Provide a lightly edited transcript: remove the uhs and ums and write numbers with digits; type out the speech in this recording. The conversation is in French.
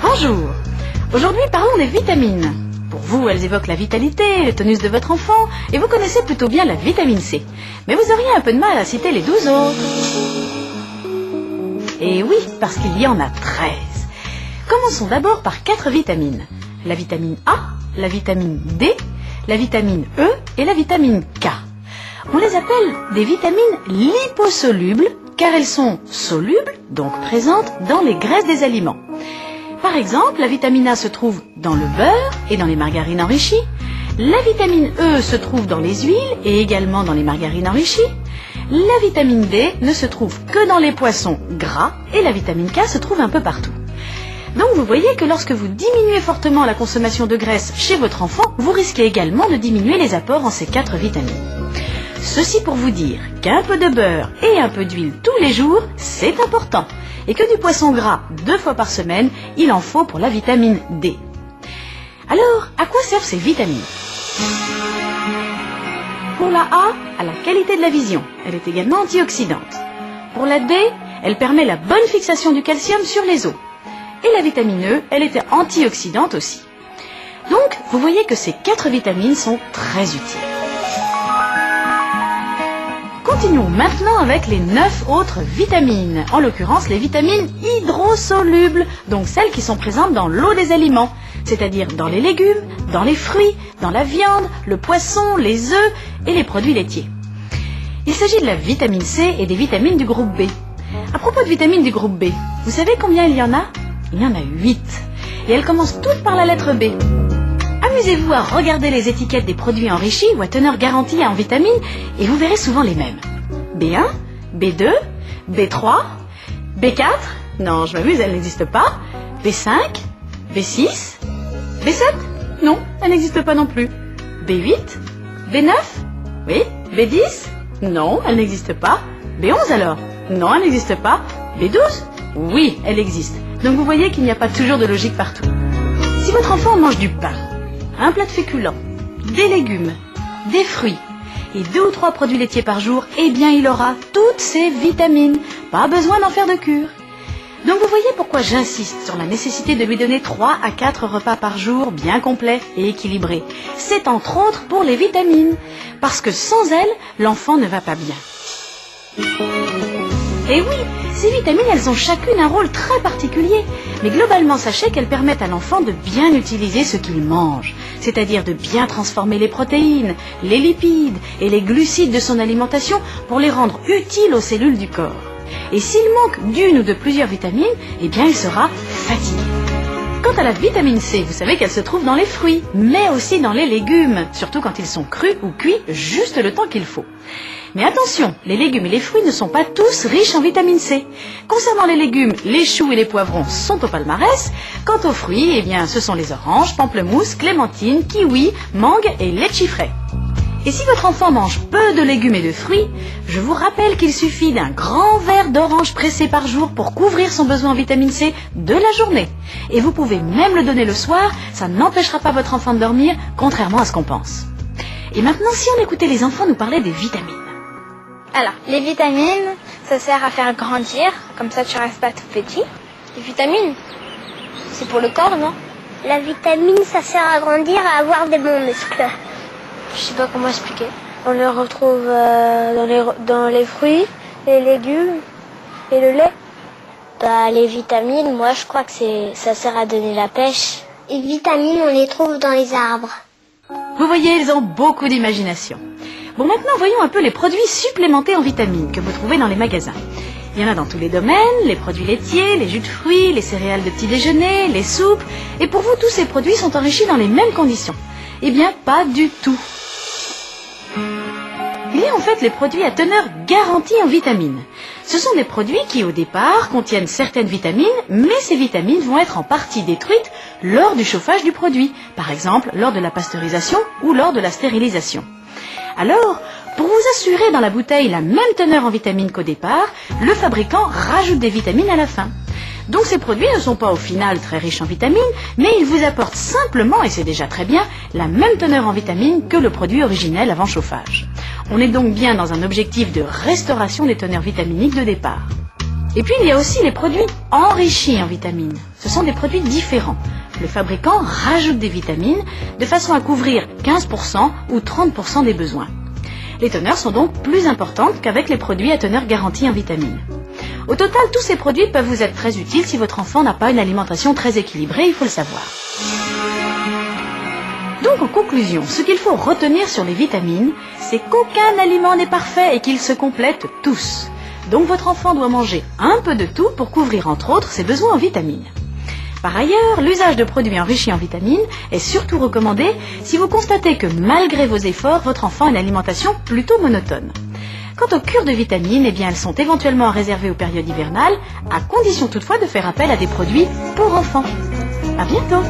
Bonjour. Aujourd'hui, parlons des vitamines. Pour vous, elles évoquent la vitalité, le tonus de votre enfant, et vous connaissez plutôt bien la vitamine C. Mais vous auriez un peu de mal à citer les 12 autres. Et oui, parce qu'il y en a 13. Commençons d'abord par 4 vitamines. La vitamine A, la vitamine D, la vitamine E et la vitamine K. On les appelle des vitamines liposolubles car elles sont solubles, donc présentes dans les graisses des aliments. Par exemple, la vitamine A se trouve dans le beurre et dans les margarines enrichies. La vitamine E se trouve dans les huiles et également dans les margarines enrichies. La vitamine D ne se trouve que dans les poissons gras et la vitamine K se trouve un peu partout. Donc vous voyez que lorsque vous diminuez fortement la consommation de graisse chez votre enfant, vous risquez également de diminuer les apports en ces 4 vitamines. Ceci pour vous dire qu'un peu de beurre et un peu d'huile tous les jours, c'est important. Et que du poisson gras 2 fois par semaine, il en faut pour la vitamine D. Alors, à quoi servent ces vitamines? Pour la A, à la qualité de la vision. Elle est également antioxydante. Pour la D, elle permet la bonne fixation du calcium sur les os. Et la vitamine E, elle était antioxydante aussi. Donc, vous voyez que ces 4 vitamines sont très utiles. Continuons maintenant avec les 9 autres vitamines, en l'occurrence les vitamines hydrosolubles, donc celles qui sont présentes dans l'eau des aliments, c'est-à-dire dans les légumes, dans les fruits, dans la viande, le poisson, les œufs et les produits laitiers. Il s'agit de la vitamine C et des vitamines du groupe B. À propos de vitamines du groupe B, vous savez combien il y en a? Il y en a 8. Et elles commencent toutes par la lettre B. Amusez-vous à regarder les étiquettes des produits enrichis ou à teneur garantie en vitamines et vous verrez souvent les mêmes. B1, B2, B3, B4, non je m'amuse, elle n'existe pas, B5, B6, B7, non, elle n'existe pas non plus, B8, B9, oui, B10, non, elle n'existe pas, B11 alors, non, elle n'existe pas, B12, oui, elle existe. Donc vous voyez qu'il n'y a pas toujours de logique partout. Si votre enfant mange du pain, un plat de féculents, des légumes, des fruits et 2 ou 3 produits laitiers par jour, eh bien il aura toutes ces vitamines. Pas besoin d'en faire de cure. Donc vous voyez pourquoi j'insiste sur la nécessité de lui donner 3 à 4 repas par jour bien complets et équilibrés. C'est entre autres pour les vitamines. Parce que sans elles, l'enfant ne va pas bien. Et oui, ces vitamines, elles ont chacune un rôle très particulier. Mais globalement, sachez qu'elles permettent à l'enfant de bien utiliser ce qu'il mange. C'est-à-dire de bien transformer les protéines, les lipides et les glucides de son alimentation pour les rendre utiles aux cellules du corps. Et s'il manque d'une ou de plusieurs vitamines, eh bien il sera fatigué. Quant à la vitamine C, vous savez qu'elle se trouve dans les fruits, mais aussi dans les légumes, surtout quand ils sont crus ou cuits juste le temps qu'il faut. Mais attention, les légumes et les fruits ne sont pas tous riches en vitamine C. Concernant les légumes, les choux et les poivrons sont au palmarès. Quant aux fruits, eh bien, ce sont les oranges, pamplemousses, clémentines, kiwis, mangues et litchis frais. Et si votre enfant mange peu de légumes et de fruits, je vous rappelle qu'il suffit d'un grand verre d'orange pressé par jour pour couvrir son besoin en vitamine C de la journée. Et vous pouvez même le donner le soir, ça n'empêchera pas votre enfant de dormir, contrairement à ce qu'on pense. Et maintenant, si on écoutait les enfants nous parler des vitamines. Alors, les vitamines, ça sert à faire grandir, comme ça tu restes pas tout petit. Les vitamines, c'est pour le corps, non? La vitamine, ça sert à grandir, à avoir des bons muscles. Je sais pas comment expliquer. On les retrouve dans les fruits, les légumes et le lait. Bah, les vitamines, moi je crois que ça sert à donner la pêche. Les vitamines, on les trouve dans les arbres. Vous voyez, ils ont beaucoup d'imagination. Bon, maintenant, voyons un peu les produits supplémentés en vitamines que vous trouvez dans les magasins. Il y en a dans tous les domaines, les produits laitiers, les jus de fruits, les céréales de petit déjeuner, les soupes. Et pour vous, tous ces produits sont enrichis dans les mêmes conditions. Eh bien, pas du tout. Il y a en fait les produits à teneur garantie en vitamines. Ce sont des produits qui, au départ, contiennent certaines vitamines, mais ces vitamines vont être en partie détruites lors du chauffage du produit, par exemple lors de la pasteurisation ou lors de la stérilisation. Alors, pour vous assurer dans la bouteille la même teneur en vitamines qu'au départ, le fabricant rajoute des vitamines à la fin. Donc ces produits ne sont pas au final très riches en vitamines, mais ils vous apportent simplement, et c'est déjà très bien, la même teneur en vitamines que le produit originel avant chauffage. On est donc bien dans un objectif de restauration des teneurs vitaminiques de départ. Et puis il y a aussi les produits enrichis en vitamines. Ce sont des produits différents. Le fabricant rajoute des vitamines de façon à couvrir 15% ou 30% des besoins. Les teneurs sont donc plus importantes qu'avec les produits à teneur garantie en vitamines. Au total, tous ces produits peuvent vous être très utiles si votre enfant n'a pas une alimentation très équilibrée, il faut le savoir. Donc en conclusion, ce qu'il faut retenir sur les vitamines, c'est qu'aucun aliment n'est parfait et qu'ils se complètent tous. Donc votre enfant doit manger un peu de tout pour couvrir entre autres ses besoins en vitamines. Par ailleurs, l'usage de produits enrichis en vitamines est surtout recommandé si vous constatez que malgré vos efforts, votre enfant a une alimentation plutôt monotone. Quant aux cures de vitamines, eh bien elles sont éventuellement réservées aux périodes hivernales, à condition toutefois de faire appel à des produits pour enfants. À bientôt!